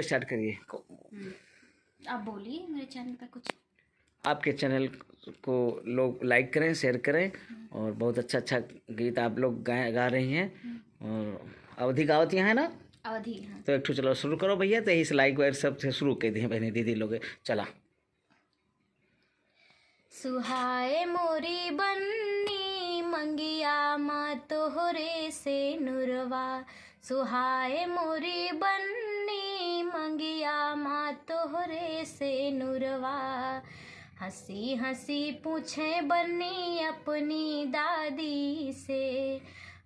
Start करिए। आप बोलिए मेरे चैनल पे कुछ। आपके चैनल को लोग लाइक करें, शेयर करें, और बहुत अच्छा अच्छा गीत आप लोग गा रही हैं। और अवधि गावत यहाँ है ना, अवधि। हाँ। तो एक ठो चलो शुरू करो भैया। तो यही से लाइक वाइक सब से शुरू कर दिए बहनी दीदी लोग। चला। सुहाए मोरी बन्नी मंगिया माँ तोहरे से नुरवा। सुहाए मोरी बन्नी मंगिया माँ तोहरे से नुरवा। हंसी हंसी पूछे बन्नी अपनी दादी से।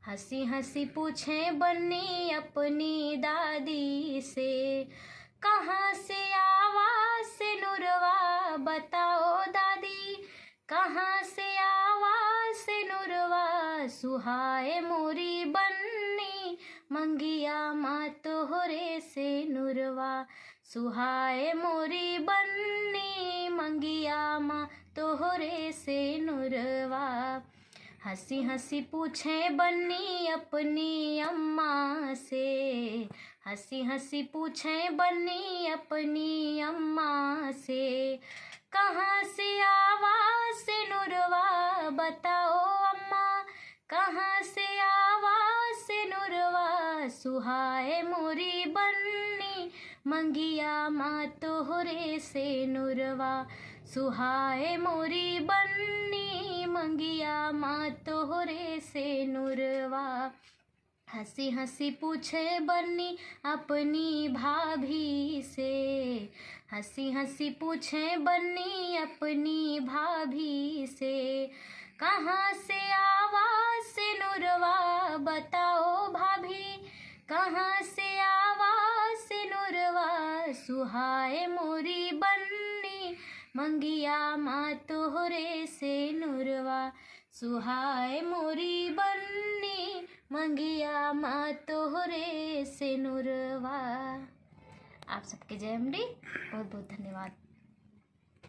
हंसी हंसी पूछे बन्नी अपनी दादी से। कहाँ से आवाज से नुरवा बताओ दादी। कहाँ से आवाज से नुरवा। सुहाए मोरी बन्नी मंगिया माँ तोहरे से नुरवा। सुहाए मोरी बन्नी मंगिया माँ तोहरे से नुरवा। हंसी हंसी पूछे बन्नी अपनी अम्मा से। हंसी हंसी पूछे बन्नी अपनी अम्मा से। कहाँ से आवाज से नुरवा बताओ अम्मा। कहाँ से आवाज से नुरवा। सुहाए मोरी बन्नी मंगिया माँ तोहरे से नुरवा। सुहाए मोरी बन्नी मंगिया माँ तोहरे से नुरवा। हंसी हंसी पूछे बन्नी अपनी भाभी से। हंसी हंसी पूछे बन्नी अपनी भाभी से। कहाँ से आवाज से नुरवा बताओ भाभी। कहाँ से आवाज से नुरवा। सुहाए मोरी बन्नी मंगिया माँ तोहरे से नुरवा। सुहाए मोरी बन्नी मंगिया माँ तोहरे से नुरवा। आप सबके जय अम्बे। बहुत बहुत धन्यवाद।